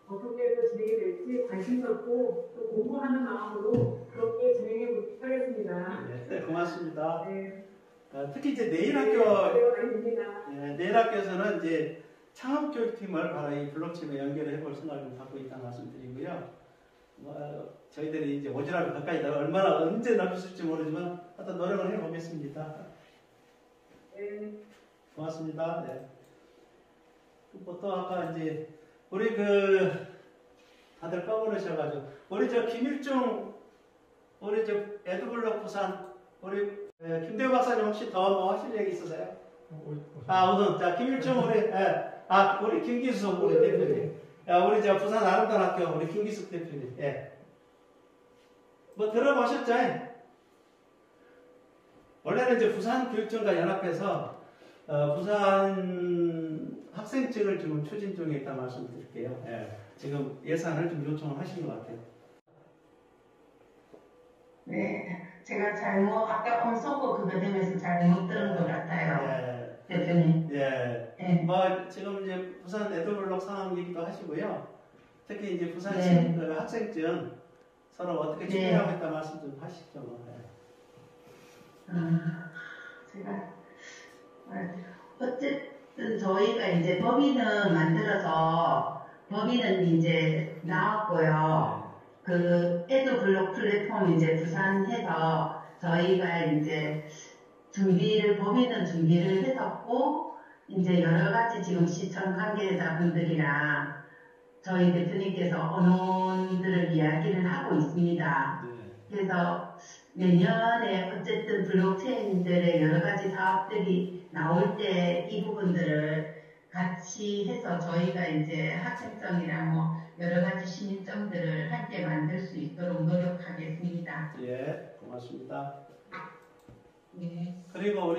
어떻게 또 진행이 될지 관심 갖고 또 공부하는 마음으로 그렇게 진행해 보도록 하겠습니다. 네, 고맙습니다. 네. 특히 이제 내일 네, 학교, 기대가 많이 됩니다. 내일 학교에서는 이제 창업교육팀을 바로 이 블록체인에 연결을 해볼 생각을 좀 갖고 있다는 말씀드리고요. 저희들이 이제 오지랖이 가까이 다 얼마나 언제 넓힐지 모르지만 하여튼 노력을 해보겠습니다. 네. 고맙습니다. 네. 또 아까 이제 우리 다들 떠오르셔가지고 우리 김일중 우리 에드블록 부산 우리 김대우 박사님 혹시 더 뭐 하실 얘기 있으세요? 우선 자 김일중 우리 김기숙 우리 대표님, 우리 부산 아름다운 학교 우리 김기숙 대표님, 뭐 들어보셨죠? 원래는 이제 부산 교육청과 연합해서 부산 학생증을 지금 추진 중에 있다 말씀드릴게요. 지금 예산을 좀 요청을 하신 것 같아요. 네, 제가 아까 언서버 그거 되면서 잘못 들은 것 같아요. 대표님. 예. 네. 지금 이제 부산 에드블록 상황 얘기도 하시고요. 특히 이제 부산 네. 학생증 서로 어떻게 준비하고 있다 말씀 좀 하시죠. 제가 어쨌든 저희가 이제 법인은 만들어서 법인은 이제 나왔고요. 에드블록 플랫폼 이제 부산해서 저희가 이제 법인은 준비를 했었고, 이제 여러 가지 지금 시청 관계자분들이랑 저희 대표님께서 언론들을 이야기를 하고 있습니다. 그래서 내년에 어쨌든 블록체인들의 여러 가지 사업들이 나올 때 이 부분들을 같이 해서 저희가 이제 학생증이랑 뭐 여러 가지 신입점들을 함께 만들 수 있도록 노력하겠습니다. 예, 고맙습니다. 네. 그리고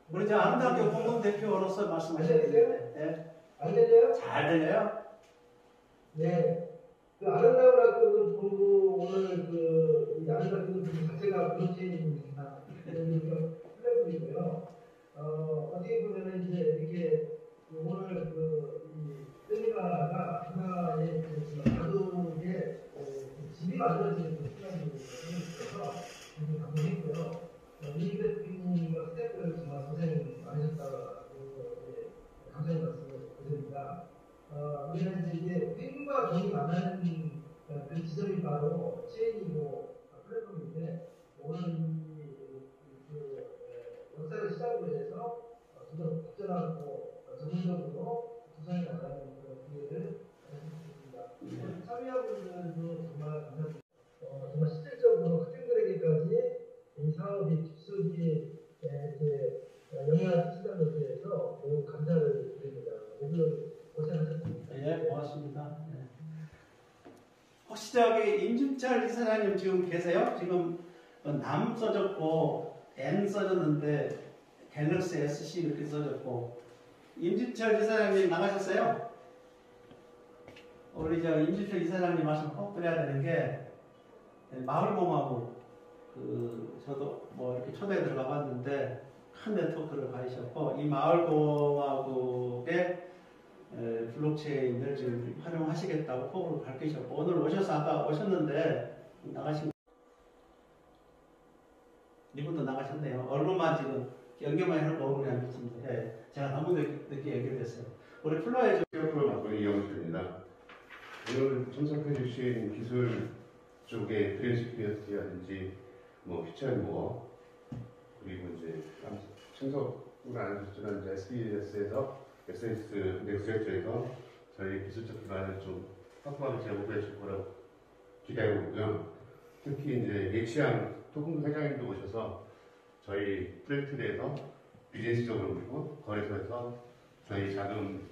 우리 아름다운 공동 대표로서 말씀하셨는데, 안 들려요? 잘 들려요? 네. 아름다운 학교 공부 오늘 이 아름다운 공부 자체가 블록체인입니다. 플랫폼이고요. 어떻게 보면은 이제 이렇게 오늘 이 세미나가 하나의 가족의 집이 만들어지는 시간이 있어서 굉장히 감동했고요. 이 대표님과 스태프들 정말 고생 많으셨다고 감사의 말씀을 드립니다. 우리는 이제 팬과 돈이 만나는 그 지점이 바로 체인이고 플랫폼인데 오늘 역사를 시작으로 해서 좀 발전하고 전문적으로 구성해 나가는 그런 기회를 가졌습니다. 참여한 분들도 정말 감사드립니다. 정말 실질적으로 학생들에게까지 이 사업이 깊숙이 영향을 끼친다는 것에 대해서 매우 감사를 드립니다. 모두 고생하셨습니다. 예, 고맙습니다. 혹시 임준철 이사장님 지금 계세요? 지금 남 써졌고 N 써졌는데 갤럭시 SC 이렇게 써졌고 임준철 이사장님 나가셨어요? 우리 임준철 이사장님 말씀 꼭 드려야 되는 게 마을공화국 저도 뭐 이렇게 초대에 들어가 봤는데 큰 네트워크를 가지셨고 이 마을공화국의 블록체인을 지금 활용하시겠다고 포부를 밝히셨고 오늘 오셔서 아까 오셨는데 나가신 이분도 나가셨네요. 언론만 지금 연결만 해놓고 얼굴이 안 비칩니다. 예, 제가 너무 늦게 연결됐어요. 우리 플로에 CF를 맡고 있는 이영수입니다. 오늘 참석해 주신 기술 쪽에 그랜시피어스라든지 뭐 퓨처앤모어 그리고 이제 참석은 안 하셨지만 이제 SBS에서 SNS 넥스트에서 저희 기술적 기반을 좀 확보하게 제공해 줄 거라고 기대하고 있고요. 특히 이제 예치양 토큰 회장님도 오셔서 저희 프로젝트에 대해서 비즈니스적으로 그리고 거래소에서 저희 자금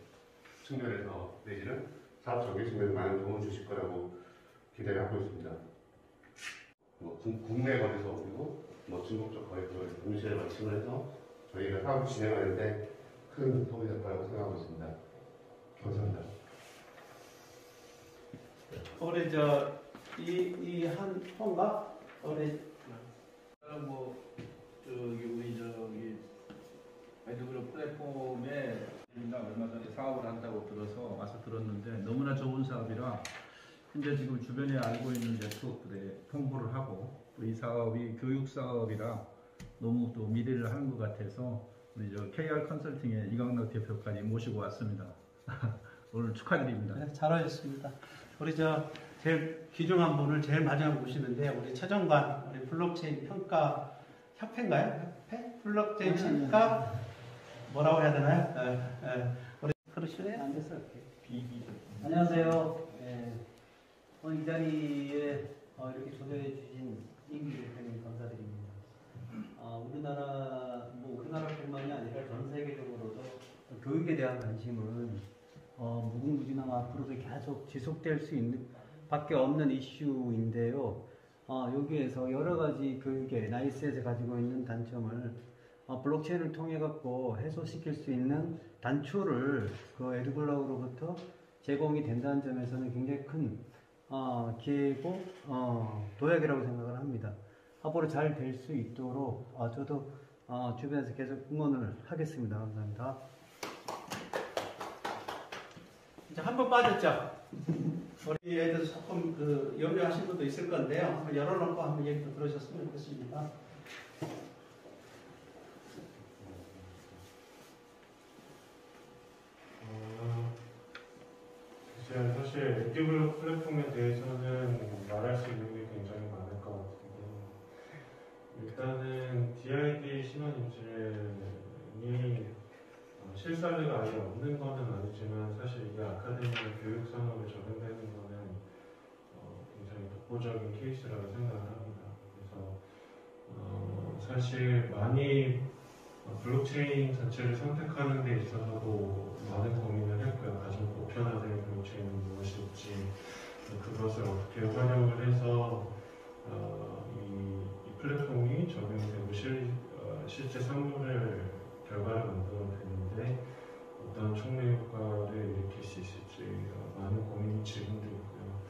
측면에서 내지는 사업적인 측면에서 많은 도움을 주실 거라고 기대를 하고 있습니다. 뭐 국내 거래소 그리고 뭐 중국적 거래소를 동시에 마침을 해서 저희가 사업을 진행하는데 큰 도움이 될 거라고 생각하고 있습니다. 감사합니다. 우리 이한 통과 우리 뭐 우리 아이드그룹 플랫폼에 얼마 전에 사업을 한다고 들어서 와서 들었는데 너무나 좋은 사업이라 현재 지금 주변에 알고 있는 네트워크들에 홍보를 하고 또 이 사업이 교육 사업이라 너무 또 미래를 하는 것 같아서 우리 KR 컨설팅의 이광락 대표까지 모시고 왔습니다. 오늘 축하드립니다. 네, 잘하셨습니다. 우리 제일 귀중한 분을 제일 마지막에 모시는데 우리 최정관 우리 블록체인 평가 협회인가요? 협회? 블록체인 평가 뭐라고 해야 되나요? 우리 그러시네 앉아서 안녕하세요. 오늘 이 자리에 이렇게 초대해 주신 임기 대표님 감사드립니다. 우리나라뿐만이 아니라 전 세계적으로도 교육에 대한 관심은 무궁무진하고 앞으로도 계속 지속될 수 있는 밖에 없는 이슈인데요. 여기에서 여러 가지 교육의 나이스에서 가지고 있는 단점을 블록체인을 통해 갖고 해소시킬 수 있는 단초를 그 에듀블럭으로부터 제공이 된다는 점에서는 굉장히 큰 기회고 도약이라고 생각을 합니다. 앞으로 잘 될 수 있도록 저도 주변에서 계속 응원을 하겠습니다. 감사합니다. 이제 한 번 빠졌죠. 우리 애들 조금 염려하신 분도 있을 건데요. 한번 열어놓고 한번 얘기도 들으셨으면 좋겠습니다. 사실 에듀블록 플랫폼에 대해서는 말할 수 있는 게 굉장히 많을 것 같은데 일단은 DID 신원 인증이 실사례가 아예 없는 거는 아니지만 사실 이게 아카데미 교육 산업에 적용되는 거는 굉장히 독보적인 케이스라고 생각을 합니다. 그래서 사실 많이 블록체인 자체를 선택하는 데 있어서도 많은 고민을 했고요. 가장 보편화된 블록체인은 무엇일지, 그것을 어떻게 활용을 해서 이 플랫폼이 적용되고 실제 상물을 결과를 만들어내는데 어떤 촉매 효과를 일으킬 수 있을지 많은 고민이 지금도 있고요.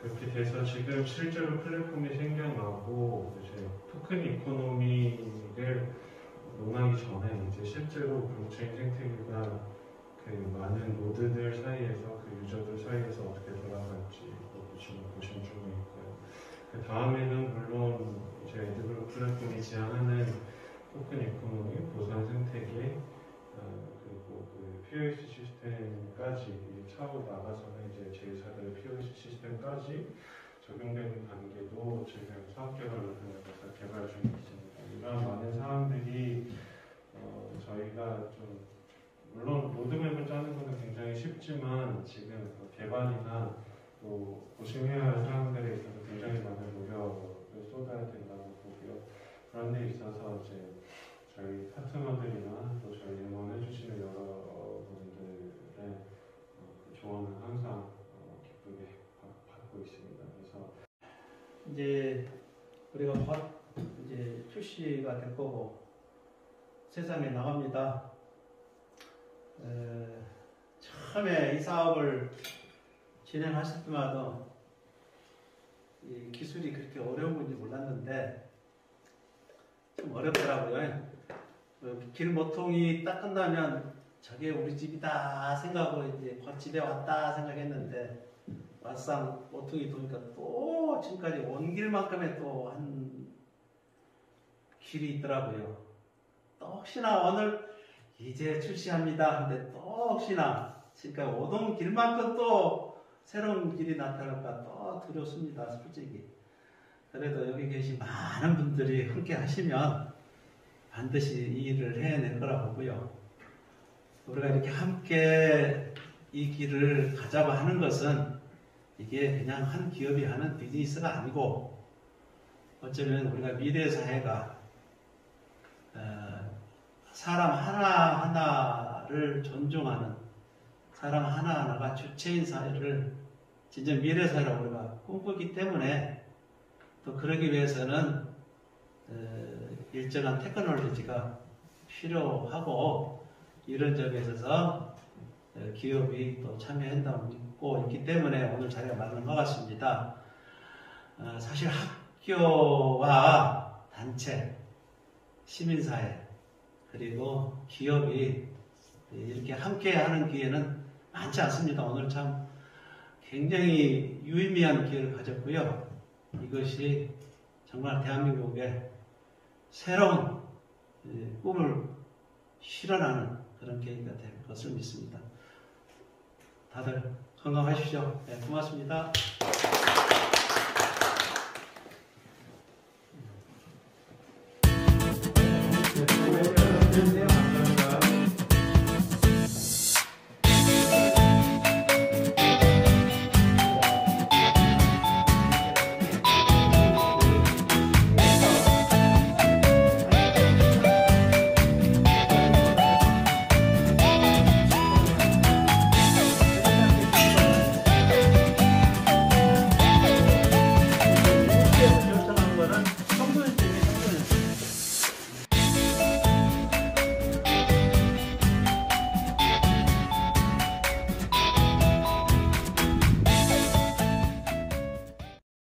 그렇게 돼서 지금 실제로 플랫폼이 생겨나고 이제 토큰 이코노미를 논하기 전에 이제 실제로 블록체인 생태계가 그 많은 노드들 사이에서 그 유저들 사이에서 어떻게 돌아갈지 그것도 지금 고심 중에 있고요. 그 다음에는 물론 이제 에듀블록 플랫폼이 지향하는 토큰 이코노미, 보상 생태계, 그리고 그 POS 시스템까지 차후 나가서는 이제 제4대 POS 시스템까지 적용되는 단계도 지금 사업 개발을 통해서 개발 중에 있습니다. 이런 많은 사항들이 저희가 좀 물론 로드맵을 짜는 것은 굉장히 쉽지만 지금 개발이나 또 고심해야 할 사항들에 있어서 굉장히 많은 노력을 쏟아야 된다고 보고요. 그런 데 있어서 이제 저희 파트너들이나 또 저희 응원해 주시는 여러분들의 조언을 항상 기쁘게 받고 있습니다. 그래서 이제 우리가 곧 이제 출시가 될 거고 세상에 나갑니다. 처음에 이 사업을 진행하실 때마다 이 기술이 그렇게 어려운 건지 몰랐는데 좀 어렵더라고요. 길 모퉁이 딱 끝나면 저게 우리 집이다 생각하고 이제 집에 왔다 생각했는데 막상 모퉁이 도니까 또 지금까지 온 길만큼의 또 한 길이 있더라고요. 또 혹시나 오늘 이제 출시합니다. 근데 또 혹시나 지금까지 오던 길만큼 또 새로운 길이 나타날까 또 두렵습니다. 솔직히. 그래도 여기 계신 많은 분들이 함께 하시면 반드시 이 일을 해낼 거라 보고요. 우리가 이렇게 함께 이 길을 가자고 하는 것은 이게 그냥 한 기업이 하는 비즈니스가 아니고 어쩌면 우리가 미래 사회가 사람 하나하나를 존중하는 사람 하나하나가 주체인 사회를 진짜 미래 사회라고 우리가 꿈꾸기 때문에 또 그러기 위해서는 일정한 테크놀로지가 필요하고 이런 점에 있어서 기업이 또 참여한다고 믿고 있기 때문에 오늘 자리가 맞는 것 같습니다. 사실 학교와 단체, 시민사회 그리고 기업이 이렇게 함께하는 기회는 많지 않습니다. 오늘 참 굉장히 유의미한 기회를 가졌고요. 이것이 정말 대한민국의 새로운 꿈을 실현하는 그런 계기가 될 것을 믿습니다. 다들 건강하십시오. 네, 고맙습니다.